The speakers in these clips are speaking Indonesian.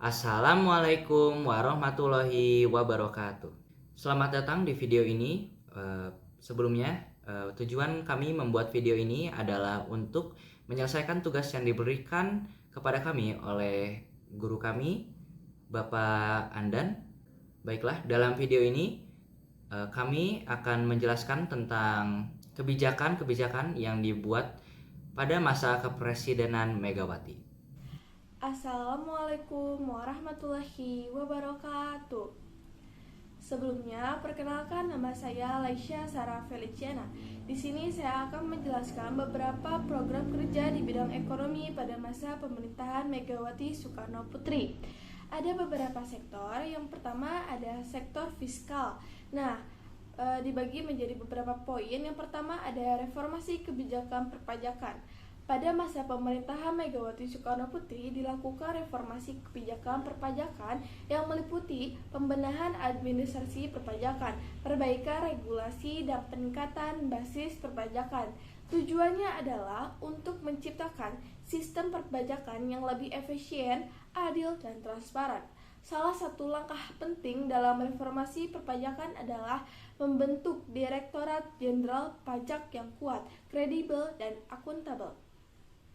Assalamualaikum warahmatullahi wabarakatuh. Selamat datang di video ini. Sebelumnya, tujuan kami membuat video ini adalah untuk menyelesaikan tugas yang diberikan kepada kami oleh guru kami, Bapak Andan. Baiklah, dalam video ini kami akan menjelaskan tentang kebijakan-kebijakan yang dibuat pada masa kepresidenan Megawati. Assalamualaikum warahmatullahi wabarakatuh. Sebelumnya, perkenalkan nama saya Laisya Sarah Feliciana. Di sini saya akan menjelaskan beberapa program kerja di bidang ekonomi pada masa pemerintahan Megawati Soekarno Putri. Ada beberapa sektor. Yang pertama ada sektor fiskal. Dibagi menjadi beberapa poin. Yang pertama ada reformasi kebijakan perpajakan. Pada masa pemerintahan Megawati Soekarno Putri dilakukan reformasi kebijakan perpajakan yang meliputi pembenahan administrasi perpajakan, perbaikan regulasi, dan peningkatan basis perpajakan. Tujuannya adalah untuk menciptakan sistem perpajakan yang lebih efisien, adil, dan transparan. Salah satu langkah penting dalam reformasi perpajakan adalah membentuk Direktorat Jenderal Pajak yang kuat, kredibel, dan akuntabel.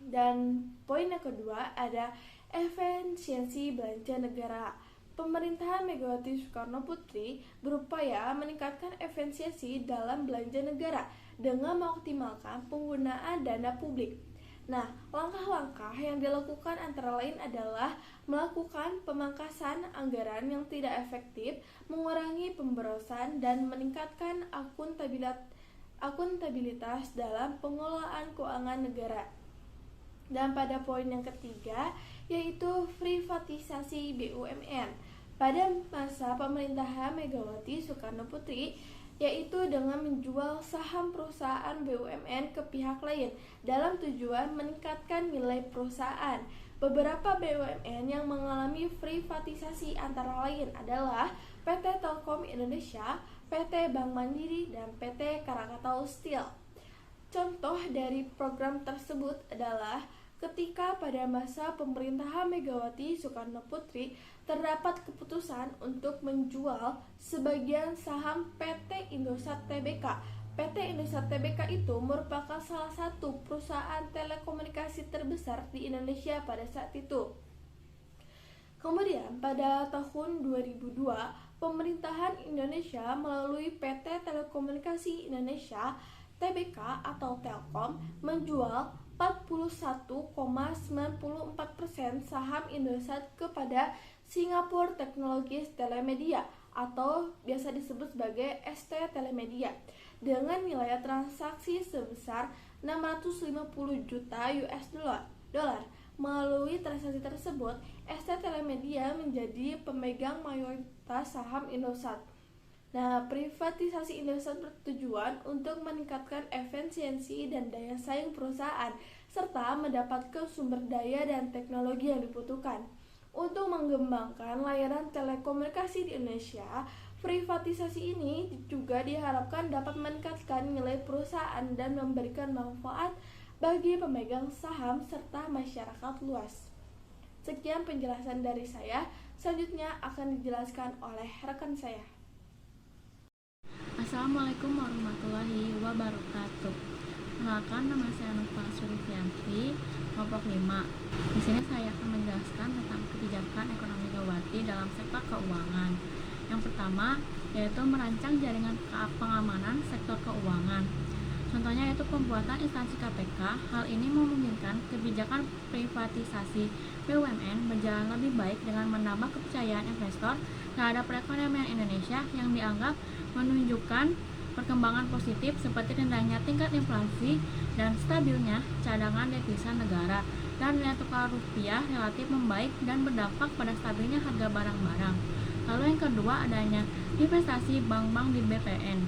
Dan poin yang kedua ada efisiensi belanja negara. Pemerintahan Megawati Soekarno Putri berupaya meningkatkan efisiensi dalam belanja negara dengan mengoptimalkan penggunaan dana publik. Langkah-langkah yang dilakukan antara lain adalah melakukan pemangkasan anggaran yang tidak efektif, mengurangi pemborosan, dan meningkatkan akuntabilitas dalam pengelolaan keuangan negara. Dan pada poin yang ketiga yaitu privatisasi BUMN. Pada masa pemerintahan Megawati Soekarno Putri, yaitu dengan menjual saham perusahaan BUMN ke pihak lain dalam tujuan meningkatkan nilai perusahaan. Beberapa BUMN yang mengalami privatisasi antara lain adalah PT Telkom Indonesia, PT Bank Mandiri, dan PT Krakatau Steel. Contoh dari program tersebut adalah ketika pada masa pemerintahan Megawati Soekarno Putri terdapat keputusan untuk menjual sebagian saham PT Indosat Tbk. PT Indosat Tbk itu merupakan salah satu perusahaan telekomunikasi terbesar di Indonesia pada saat itu. Kemudian pada tahun 2002, pemerintahan Indonesia melalui PT Telekomunikasi Indonesia Tbk atau Telkom menjual 41,94% saham Indosat kepada Singapore Technologies Telemedia atau biasa disebut sebagai ST Telemedia dengan nilai transaksi sebesar 650 juta US dollar. Melalui transaksi tersebut, ST Telemedia menjadi pemegang mayoritas saham Indosat. Privatisasi Indosat bertujuan untuk meningkatkan efisiensi dan daya saing perusahaan serta mendapatkan sumber daya dan teknologi yang dibutuhkan. Untuk mengembangkan layanan telekomunikasi di Indonesia, privatisasi ini juga diharapkan dapat meningkatkan nilai perusahaan dan memberikan manfaat bagi pemegang saham serta masyarakat luas. Sekian penjelasan dari saya, selanjutnya akan dijelaskan oleh rekan saya. Assalamualaikum warahmatullahi wabarakatuh. Perkenalkan, nama saya Nufa Sulifianti, kelompok 5. Di sini saya akan menjelaskan tentang kebijakan ekonomi Megawati dalam sektor keuangan. Yang pertama yaitu merancang jaringan pengamanan sektor keuangan. Contohnya yaitu pembuatan instansi KPK. Hal ini memungkinkan kebijakan privatisasi BUMN berjalan lebih baik dengan menambah kepercayaan investor terhadap perekonomian Indonesia yang dianggap menunjukkan perkembangan positif seperti rendahnya tingkat inflasi dan stabilnya cadangan devisa negara, dan nilai tukar rupiah relatif membaik dan berdampak pada stabilnya harga barang-barang. Lalu yang kedua adanya investasi bank-bank di BPN.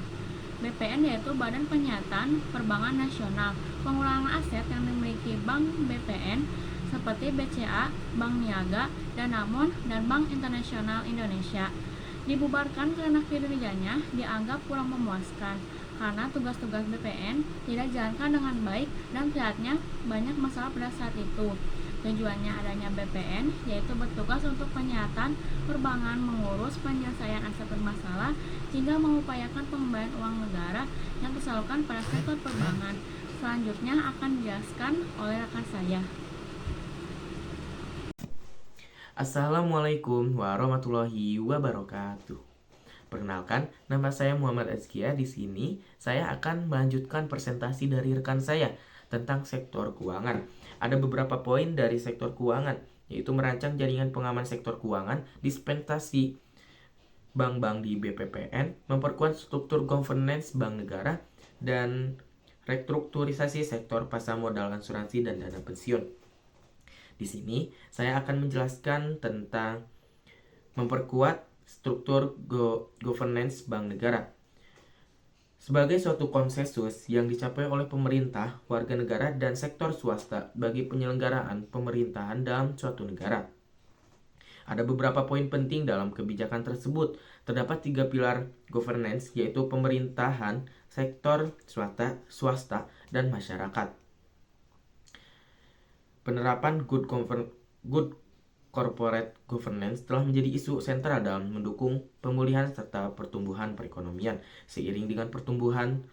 BPN yaitu Badan Penyihatan Perbankan Nasional. Pengelolaan aset yang dimiliki Bank BPN seperti BCA, Bank Niaga, Danamon, dan Bank Internasional Indonesia dibubarkan karena kinerjanya dianggap kurang memuaskan karena tugas-tugas BPN tidak dijalankan dengan baik dan terlihatnya banyak masalah pada saat itu. Tujuannya adanya BPN yaitu bertugas untuk penyihatan perbankan, mengurus penyelesaian aset bermasalah hingga mengupayakan pengembalian uang negara yang tersalurkan pada sektor perbankan. Selanjutnya akan dijelaskan oleh rekan saya. Assalamualaikum warahmatullahi wabarakatuh. Perkenalkan, nama saya Muhammad Azkia. Di sini saya akan melanjutkan presentasi dari rekan saya tentang sektor keuangan. Ada beberapa poin dari sektor keuangan, yaitu merancang jaringan pengaman sektor keuangan, dispensasi bank-bank di BPPN, memperkuat struktur governance bank negara, dan restrukturisasi sektor pasar modal asuransi dan dana pensiun. Di sini saya akan menjelaskan tentang memperkuat struktur governance bank negara. Sebagai suatu konsensus yang dicapai oleh pemerintah, warga negara, dan sektor swasta bagi penyelenggaraan pemerintahan dalam suatu negara. Ada beberapa poin penting dalam kebijakan tersebut. Terdapat 3 pilar governance, yaitu pemerintahan, sektor swasta, dan masyarakat. Penerapan good corporate governance telah menjadi isu sentral dalam mendukung pemulihan serta pertumbuhan perekonomian. Seiring dengan pertumbuhan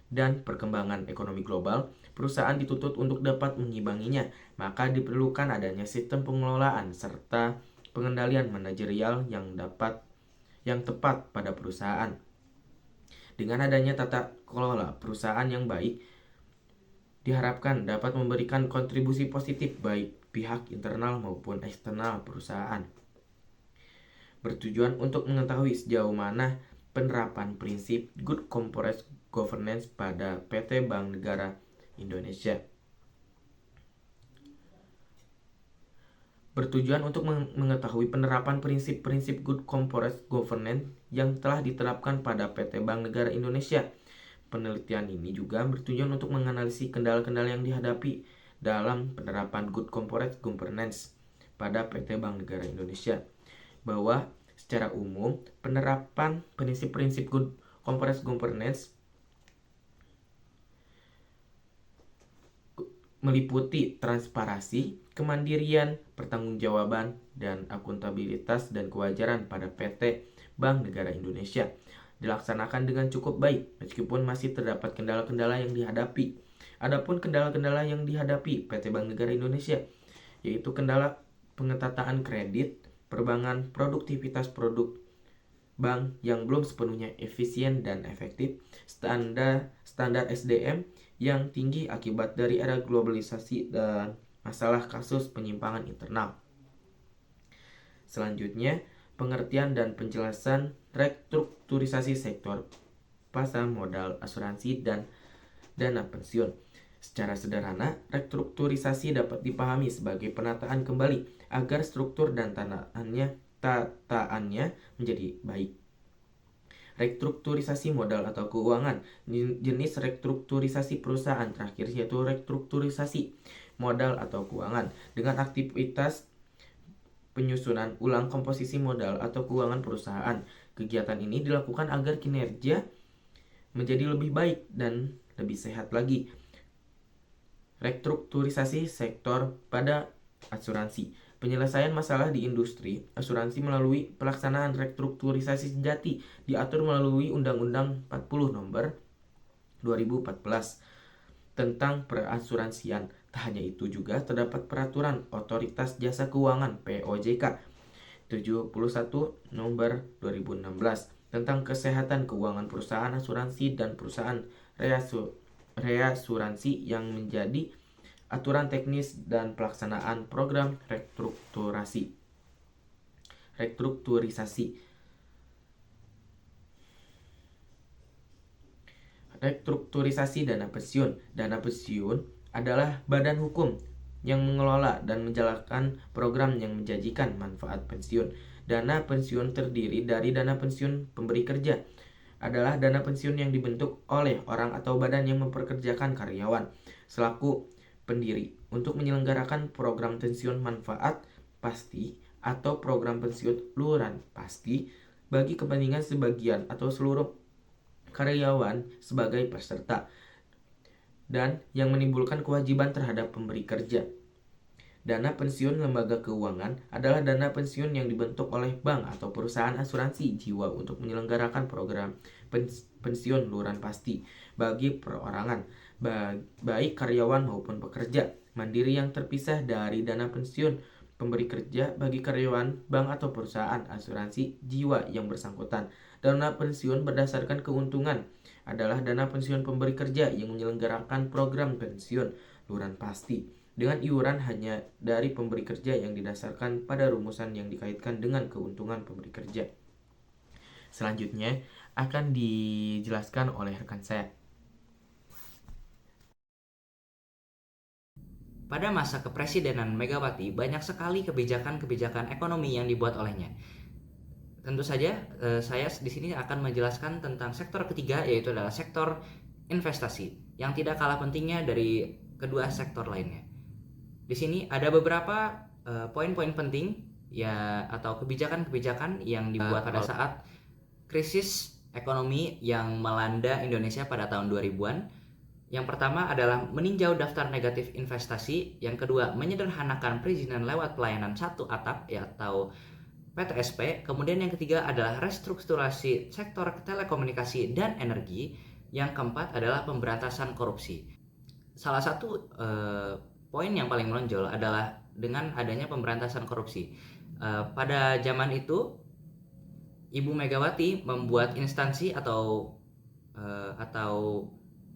dan perkembangan ekonomi global, perusahaan dituntut untuk dapat mengimbanginya, maka diperlukan adanya sistem pengelolaan serta pengendalian manajerial yang tepat pada perusahaan. Dengan adanya tata kelola perusahaan yang baik, diharapkan dapat memberikan kontribusi positif baik pihak internal maupun eksternal perusahaan. Bertujuan untuk mengetahui sejauh mana penerapan prinsip good corporate governance pada PT Bank Negara Indonesia. Bertujuan untuk mengetahui penerapan prinsip-prinsip good corporate governance yang telah diterapkan pada PT Bank Negara Indonesia. Penelitian ini juga bertujuan untuk menganalisis kendala-kendala yang dihadapi dalam penerapan good corporate governance pada PT Bank Negara Indonesia, bahwa secara umum penerapan prinsip-prinsip good corporate governance meliputi transparansi, kemandirian, pertanggungjawaban, dan akuntabilitas dan kewajaran pada PT Bank Negara Indonesia dilaksanakan dengan cukup baik meskipun masih terdapat kendala-kendala yang dihadapi. Adapun kendala-kendala yang dihadapi PT Bank Negara Indonesia yaitu kendala pengetatan kredit, perbankan, produktivitas produk bank yang belum sepenuhnya efisien dan efektif, standar SDM yang tinggi akibat dari era globalisasi dan masalah kasus penyimpangan internal. Selanjutnya, pengertian dan penjelasan restrukturisasi sektor pasar modal asuransi dan dana pensiun. Secara sederhana, restrukturisasi dapat dipahami sebagai penataan kembali agar struktur dan tataannya menjadi baik. Restrukturisasi modal atau keuangan. Jenis restrukturisasi perusahaan terakhir yaitu restrukturisasi modal atau keuangan dengan aktivitas penyusunan ulang komposisi modal atau keuangan perusahaan. Kegiatan ini dilakukan agar kinerja menjadi lebih baik dan lebih sehat lagi. Restrukturisasi sektor pada asuransi. Penyelesaian masalah di industri asuransi melalui pelaksanaan restrukturisasi sejati diatur melalui Undang-Undang 40 Nomor 2014 tentang perasuransian. Tak hanya itu juga terdapat peraturan Otoritas Jasa Keuangan POJK 71 Nomor 2016 tentang kesehatan keuangan perusahaan asuransi dan perusahaan reasuransi yang menjadi aturan teknis dan pelaksanaan program restrukturisasi. Restrukturisasi dana pensiun. Dana pensiun adalah badan hukum yang mengelola dan menjalankan program yang menjanjikan manfaat pensiun. Dana pensiun terdiri dari dana pensiun pemberi kerja. Adalah dana pensiun yang dibentuk oleh orang atau badan yang mempekerjakan karyawan selaku pendiri untuk menyelenggarakan program pensiun manfaat pasti atau program pensiun luaran pasti bagi kepentingan sebagian atau seluruh karyawan sebagai peserta dan yang menimbulkan kewajiban terhadap pemberi kerja. Dana pensiun lembaga keuangan adalah dana pensiun yang dibentuk oleh bank atau perusahaan asuransi jiwa untuk menyelenggarakan program pensiun luaran pasti bagi perorangan, baik karyawan maupun pekerja mandiri yang terpisah dari dana pensiun pemberi kerja bagi karyawan bank atau perusahaan asuransi jiwa yang bersangkutan. Dana pensiun berdasarkan keuntungan adalah dana pensiun pemberi kerja yang menyelenggarakan program pensiun luaran pasti dengan iuran hanya dari pemberi kerja yang didasarkan pada rumusan yang dikaitkan dengan keuntungan pemberi kerja. Selanjutnya akan dijelaskan oleh rekan saya. Pada masa kepresidenan Megawati, banyak sekali kebijakan-kebijakan ekonomi yang dibuat olehnya. Tentu saja saya di sini akan menjelaskan tentang sektor ketiga, yaitu adalah sektor investasi, yang tidak kalah pentingnya dari kedua sektor lainnya. Di sini ada beberapa poin-poin penting ya atau kebijakan-kebijakan yang dibuat pada saat krisis ekonomi yang melanda Indonesia pada tahun 2000-an. Yang pertama adalah meninjau daftar negatif investasi, yang kedua menyederhanakan perizinan lewat pelayanan satu atap atau PTSP, kemudian yang ketiga adalah restrukturasi sektor telekomunikasi dan energi, yang keempat adalah pemberantasan korupsi. Salah satu poin yang paling menonjol adalah dengan adanya pemberantasan korupsi. Pada zaman itu, Ibu Megawati membuat instansi atau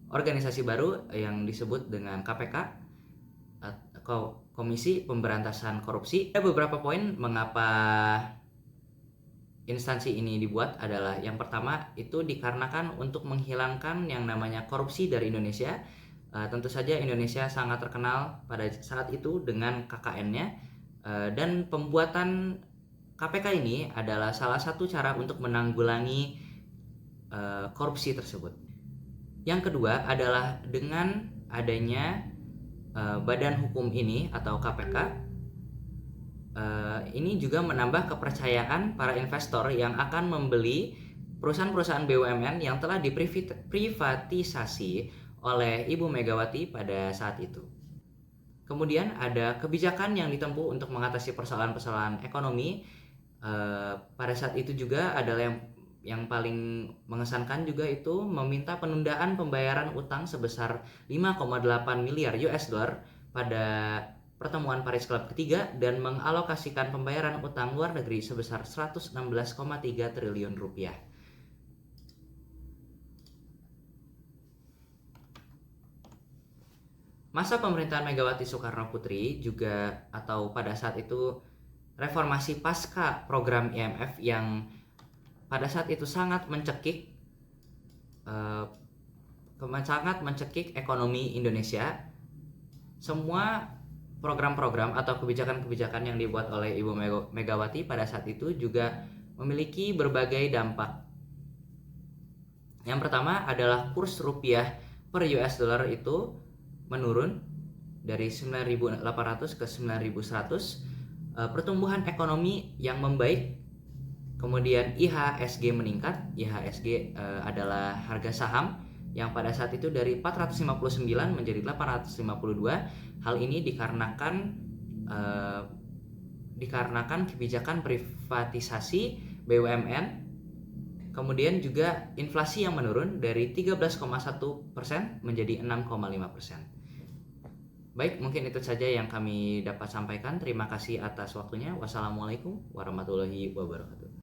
organisasi baru yang disebut dengan KPK, Komisi Pemberantasan Korupsi. Ada beberapa poin mengapa instansi ini dibuat adalah yang pertama itu dikarenakan untuk menghilangkan yang namanya korupsi dari Indonesia. Tentu saja Indonesia sangat terkenal pada saat itu dengan KKN-nya, dan pembuatan KPK ini adalah salah satu cara untuk menanggulangi korupsi tersebut. Yang kedua adalah dengan adanya badan hukum ini atau KPK, ini juga menambah kepercayaan para investor yang akan membeli perusahaan-perusahaan BUMN yang telah diprivatisasi oleh Ibu Megawati pada saat itu. Kemudian ada kebijakan yang ditempuh untuk mengatasi persoalan-persoalan ekonomi. Pada saat itu juga adalah yang paling mengesankan juga itu meminta penundaan pembayaran utang sebesar 5,8 miliar US dollar pada pertemuan Paris Club ketiga dan mengalokasikan pembayaran utang luar negeri sebesar 116,3 triliun rupiah. Masa pemerintahan Megawati Soekarno Putri juga atau pada saat itu reformasi pasca program IMF yang pada saat itu sangat mencekik ekonomi Indonesia. Semua program-program atau kebijakan-kebijakan yang dibuat oleh Ibu Megawati pada saat itu juga memiliki berbagai dampak. Yang pertama adalah kurs rupiah per US dollar itu menurun dari 9.800 ke 9.100, pertumbuhan ekonomi yang membaik, kemudian IHSG meningkat. IHSG adalah harga saham yang pada saat itu dari 459 menjadi 852. Hal ini dikarenakan kebijakan privatisasi BUMN. Kemudian juga inflasi yang menurun dari 13,1% menjadi 6,5%. Baik, mungkin itu saja yang kami dapat sampaikan. Terima kasih atas waktunya. Wassalamualaikum warahmatullahi wabarakatuh.